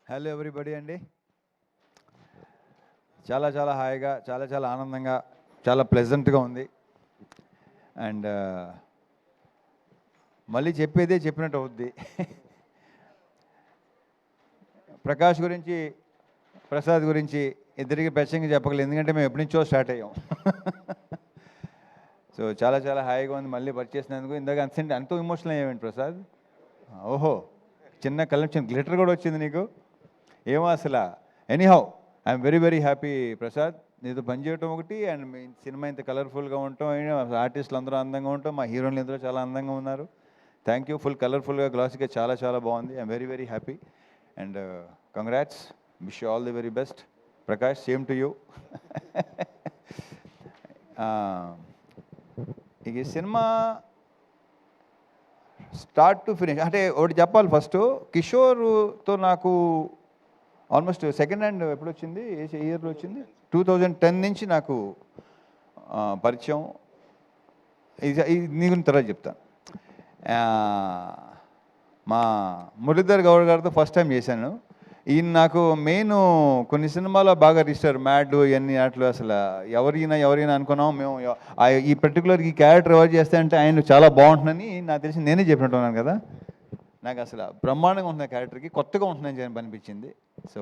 Hello everybody అండి. చాలా చాలా హాయిగా, చాలా చాలా ఆనందంగా, చాలా ప్లెజెంట్గా ఉంది. అండ్ మళ్ళీ చెప్పేదే చెప్పినట్టు అవుద్ది. ప్రకాష్ గురించి, ప్రసాద్ గురించి ఇద్దరికి ప్రత్యేకంగా చెప్పగలేదు, ఎందుకంటే మేము ఎప్పటి నుంచో స్టార్ట్ అయ్యాం. సో చాలా చాలా హాయిగా ఉంది మళ్ళీ పరిచేసినందుకు. ఇందాక అంత ఎమోషనల్ అయ్యామండి ప్రసాద్. ఓహో, చిన్న కలెక్షన్ గ్లిటర్ కూడా వచ్చింది నీకు, ఏమో అసలు. Anyhow, I'm very very happy Prasad, నీతో పనిచేయటం ఒకటి, అండ్ మీ సినిమా ఇంత కలర్ఫుల్గా ఉండటం, ఆర్టిస్టులు అందరూ అందంగా ఉంటాం, మా హీరోయిన్లు అందరూ చాలా అందంగా ఉన్నారు. Thank you. ఫుల్ కలర్ఫుల్గా, గ్లాసీగా చాలా చాలా బాగుంది. I'm very very happy and congrats. Wish you all the very best Prakash. Same to you. ఇక ఈ సినిమా స్టార్ట్ టు ఫినిష్ అంటే ఒకటి చెప్పాలి. ఫస్ట్ కిషోర్తో నాకు ఆల్మోస్ట్ సెకండ్ హ్యాండ్ ఎప్పుడు వచ్చింది, ఏ ఇయర్లో వచ్చింది, 2010 నుంచి నాకు పరిచయం. ఇది నీ గురించి తర్వాత చెప్తాను. మా మురళీధర్ గౌడ్ గారితో ఫస్ట్ టైం చేశాను. ఈయన నాకు మెయిన్ కొన్ని సినిమాలో బాగా రిజిస్టర్, మ్యాడ్ ఇవన్నీ అట్లు అసలు ఎవరైనా అనుకున్నాం మేము. ఈ పర్టికులర్ ఈ క్యారెక్టర్ ఎవరు చేస్తే అంటే ఆయన చాలా బాగుంటుందని నాకు తెలిసి నేనే చెప్పినట్టున్నాను కదా. నాకు అసలు బ్రహ్మాండంగా ఉంటుంది క్యారెక్టర్కి, కొత్తగా ఉంటుందని అనిపించింది. సో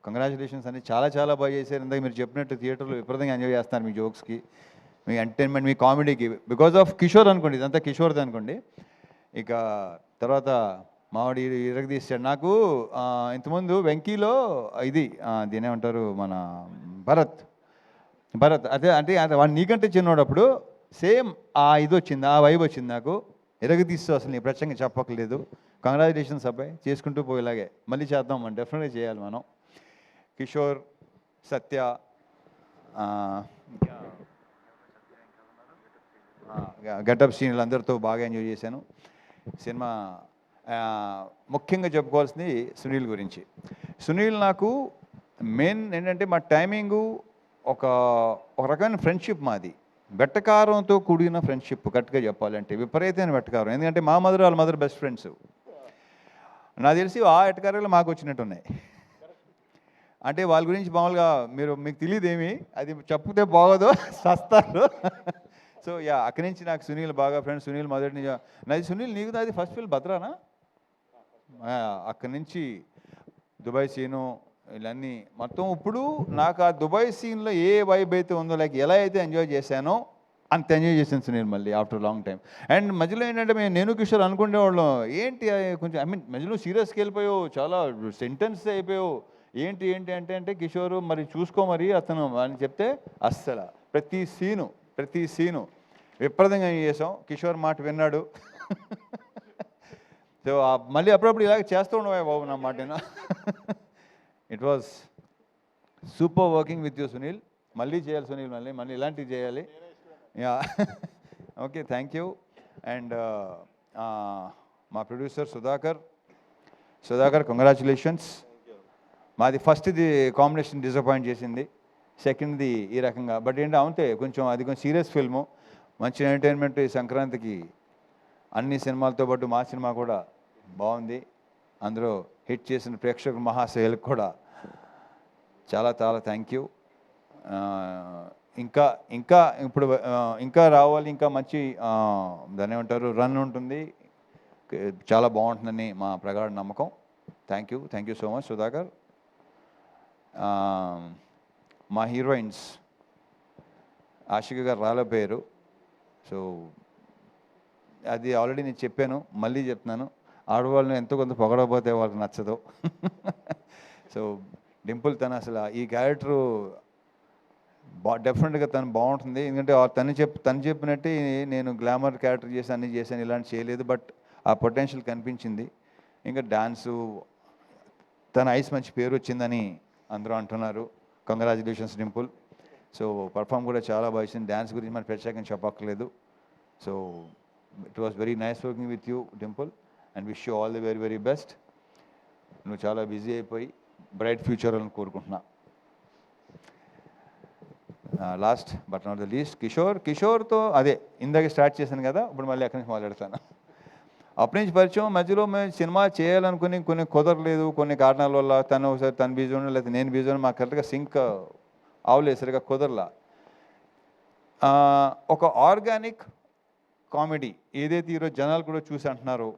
కంగ్రాచులేషన్స్ అని, చాలా చాలా బాగా చేశారు. ఇందాక మీరు చెప్పినట్టు థియేటర్లో విపరీతంగా ఎంజాయ్ చేస్తున్నారు మీ జోక్స్కి, మీ ఎంటర్టైన్మెంట్, మీ కామెడీకి, బికాజ్ ఆఫ్ కిషోర్ అనుకోండి, ఇదంతా కిషోర్ది అనుకోండి. ఇక తర్వాత మావాడి ఇరగదీశాడు. నాకు ఇంతకుముందు వెంకీలో ఇది దీని ఏమంటారు, మన భరత్ అదే అంటే వాడు నీకంటే చిన్నోడు. అప్పుడు సేమ్ ఇది వచ్చింది, ఆ వైబ్ వచ్చింది నాకు. ఇరగదీస్తూ అసలు నీ ప్రత్యేకంగా చెప్పక్కర్లేదు. కంగ్రాచులేషన్స్ అబ్బాయి, చేసుకుంటూ పోయేలాగే మళ్ళీ చేద్దాం, మనం డెఫినెట్గా చేయాలి మనం. కిషోర్, సత్య, గెటప్ సీన్లు అందరితో బాగా ఎంజాయ్ చేశాను సినిమా. ముఖ్యంగా చెప్పుకోవాల్సింది సునీల్ గురించి. సునీల్ నాకు మెయిన్ ఏంటంటే మా టైమింగు ఒక రకమైన ఫ్రెండ్షిప్ మాది. వెట్టకారంతో కూడిన ఫ్రెండ్షిప్, కరెక్ట్గా చెప్పాలంటే విపరీతమైన వెట్టకారం. ఎందుకంటే మా మదర్ వాళ్ళ మదర్ బెస్ట్ ఫ్రెండ్స్. నాకు తెలిసి ఆ ఎట్టకారాలు మాకు వచ్చినట్టు ఉన్నాయి. అంటే వాళ్ళ గురించి మామూలుగా మీకు తెలియదు ఏమి, అది చెప్తే బాగోదు, సస్తారు. సో అక్కడి నుంచి నాకు సునీల్ బాగా ఫ్రెండ్స్. సునీల్ మొదటి నాది సునీల్, నీకు నాది ఫస్ట్ ఫిల్మ్ భద్రానా. అక్కడి నుంచి దుబాయ్ సీను ఇవన్నీ మొత్తం. ఇప్పుడు నాకు ఆ దుబాయ్ సీన్లో ఏ వైబ్ అయితే ఉందో, లైక్ ఎలా అయితే ఎంజాయ్ చేశానో అంత ఎంజాయ్ చేశాను సునీల్ మళ్ళీ ఆఫ్టర్ లాంగ్ టైం. అండ్ మధ్యలో ఏంటంటే నేను కిషోర్ అనుకునేవాళ్ళం, ఏంటి కొంచెం మధ్యలో సీరియస్కి వెళ్ళిపోయావు, చాలా సెంటెన్స్ అయిపోయావు, ఏంటి ఏంటి అంటే కిషోర్ మరి చూసుకో మరి అతను అని చెప్తే అస్సలు ప్రతి సీను విపరీతంగా చేసాం. కిషోర్ మాట విన్నాడు. సో మళ్ళీ అప్పుడప్పుడు ఇలాగ చేస్తూ ఉండవా బాబు నా మాట. It was super working with you Sunil. మళ్ళీ చేయాలి సునీల్, మళ్ళీ ఇలాంటివి చేయాలి. Yeah, okay, thank you. And మా ప్రొడ్యూసర్ సుధాకర్ కంగ్రాచులేషన్స్. మాది ఫస్ట్ది కాంబినేషన్ డిసప్పాయింట్ చేసింది, సెకండ్ది ఈ రకంగా. బట్ అవుతే కొంచెం అది కొంచెం సీరియస్ ఫిల్ము, మంచి ఎంటర్టైన్మెంట్. ఈ సంక్రాంతికి అన్ని సినిమాలతో పాటు మా సినిమా కూడా బాగుంది. అందులో హిట్ చేసిన ప్రేక్షకుల మహాశయులకు కూడా చాలా చాలా థ్యాంక్ యూ. ఇంకా రావాలి, ఇంకా మంచి దాన్ని ఏమంటారు రన్ ఉంటుంది, చాలా బాగుంటుందని మా ప్రగాఢ నమ్మకం. Thank you so much Sudhakar. మా హీరోయిన్స్ ఆషిక గారు రాలేపోయారు. సో అది ఆల్రెడీ నేను చెప్పాను, మళ్ళీ చెప్తున్నాను, ఆడవాళ్ళని ఎంతో కొంత పొగడకపోతే వాళ్ళకి నచ్చదు. సో డింపుల్ తను అసలు ఈ క్యారెక్టరు డెఫినెట్గా తను బాగుంటుంది. ఎందుకంటే తను చెప్పినట్టే నేను గ్లామర్ క్యారెక్టర్ చేశాను, ఇలాంటి చేయలేదు. బట్ ఆ పొటెన్షియల్ కనిపించింది. ఇంకా డాన్సు, తన ఐస్ మంచి పేరు వచ్చిందని అందరూ అంటున్నారు. కంగ్రాచులేషన్స్ డింపుల్. సో పర్ఫామ్ కూడా చాలా బాగా ఇచ్చింది. డ్యాన్స్ గురించి మనం ప్రత్యేకంగా చెప్పక్కర్లేదు. So it was very nice working with you Dimple and wish you all the very very best. నువ్వు చాలా బిజీ అయిపోయి బ్రైట్ ఫ్యూచర్ అని కోరుకుంటున్నా. Last but not the least కిషోర్తో అదే ఇందాక స్టార్ట్ చేశాను కదా, ఇప్పుడు మళ్ళీ అక్కడి నుంచి మాట్లాడతాను. అప్పటి నుంచి పరిచయం. మధ్యలో మేము సినిమా చేయాలనుకుని కొన్ని కుదరలేదు, కొన్ని కారణాల వల్ల. తను ఒకసారి తను బిజీ ఉండడం, లేకపోతే నేను బిజీ ఉండడం, మాకు కరెక్ట్గా సింక్ అవలేదు, సరిగా కుదరలా. ఒక ఆర్గానిక్ కామెడీ ఏదైతే ఈరోజు జనాలు కూడా చూసి అంటున్నారో,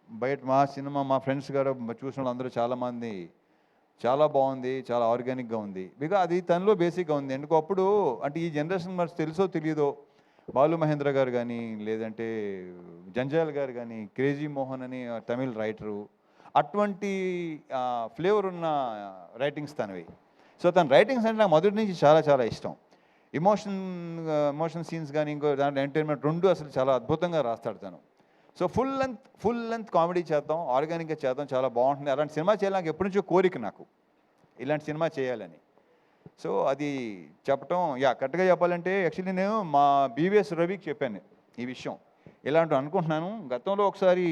బయట మా సినిమా మా ఫ్రెండ్స్ గారు చూసిన వాళ్ళందరూ చాలామంది చాలా బాగుంది, చాలా ఆర్గానిక్గా ఉంది. బికాజ్ అది తనలో బేసిక్గా ఉంది. ఎందుకు అప్పుడు అంటే ఈ జనరేషన్ మరి తెలుసో తెలియదో, బాలు మహేంద్ర గారు కానీ, లేదంటే జంజాల్ గారు కానీ, క్రేజీ మోహన్ అని తమిళ్ రైటరు, అటువంటి ఫ్లేవర్ ఉన్న రైటింగ్స్ తనవి. సో తన రైటింగ్స్ అంటే నాకు మొదటి నుంచి చాలా చాలా ఇష్టం. ఎమోషన్ సీన్స్ కానీ, ఇంకో దాంట్లో ఎంటర్టైన్మెంట్, రెండు అసలు చాలా అద్భుతంగా రాస్తాడు తను. సో ఫుల్ లెంత్ కామెడీ చేద్దాం, ఆర్గానిక్గా చేద్దాం, చాలా బాగుంటుంది. అలాంటి సినిమా చేయాలి నాకు ఎప్పటి నుంచో కోరిక, నాకు ఇలాంటి సినిమా చేయాలని. సో అది చెప్పటం, కరెక్ట్గా చెప్పాలంటే యాక్చువల్లీ నేను మా బీవీఎస్ రవికి చెప్పాను ఈ విషయం. ఇలాంటివి అనుకుంటున్నాను. గతంలో ఒకసారి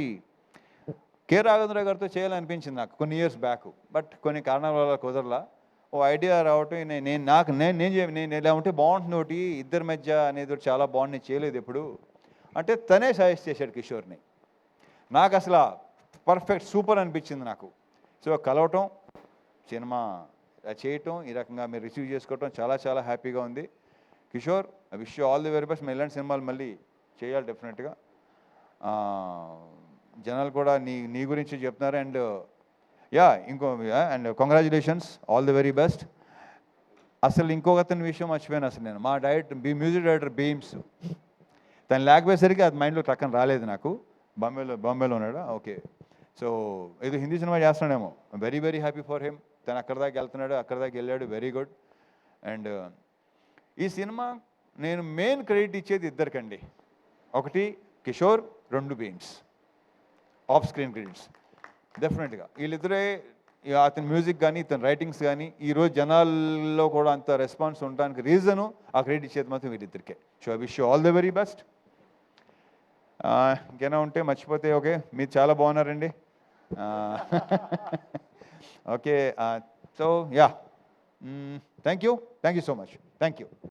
కె రాఘవేంద్ర గారితో చేయాలనిపించింది నాకు కొన్ని ఇయర్స్ బ్యాక్, బట్ కొన్ని కారణాల వల్ల కుదరలా. ఓ ఐడియా రావటం, నేను ఇలా ఉంటే బాగుంటుంది, ఒకటి ఇద్దరి మధ్య అనేది చాలా బాగుంది, నేను చేయలేదు ఎప్పుడు అంటే తనే సజెస్ట్ చేశాడు కిషోర్ని. నాకు అసలు పర్ఫెక్ట్ సూపర్ అనిపించింది నాకు. సో కలవటం, సినిమా చేయటం, ఈ రకంగా మీరు రిసీవ్ చేసుకోవటం చాలా చాలా హ్యాపీగా ఉంది. Kishore, I wish you all the very best. ఇలాంటి సినిమాలు మళ్ళీ చేయాలి డెఫినెట్గా. జనాలు కూడా నీ గురించి చెప్తున్నారు. And congratulations, all the very best. అసలు ఇంకొకతని విషయం మర్చిపోయాను. అసలు నేను మా మ్యూజిక్ డైరెక్టర్ బీమ్స్, తను లేకపోయేసరికి అది మైండ్లో టక్కన రాలేదు నాకు. బాంబేలో ఉన్నాడు. ఓకే, సో ఏదో హిందీ సినిమా చేస్తున్నాడేమో. Very very happy for him. తను అక్కడ దాకా వెళ్తున్నాడు, అక్కడ దాకా వెళ్ళాడు, వెరీ గుడ్. అండ్ ఈ సినిమా నేను మెయిన్ క్రెడిట్ ఇచ్చేది ఇద్దరికండి. ఒకటి కిషోర్, రెండు బీమ్స్. ఆఫ్ స్క్రీన్ క్రెడిట్స్ డెఫినెట్గా వీళ్ళిద్దరే. అతని మ్యూజిక్ కానీ, ఇతని రైటింగ్స్ కానీ ఈరోజు జనాల్లో కూడా అంత రెస్పాన్స్ ఉండడానికి రీజను, ఆ క్రెడిట్ ఇచ్చేది మాత్రం వీళ్ళిద్దరికే. So I wish you all the very best. ఇంకేనా ఉంటే మర్చిపోతే ఓకే, మీరు చాలా బాగున్నారండి. Okay, so thank you so much. Thank you.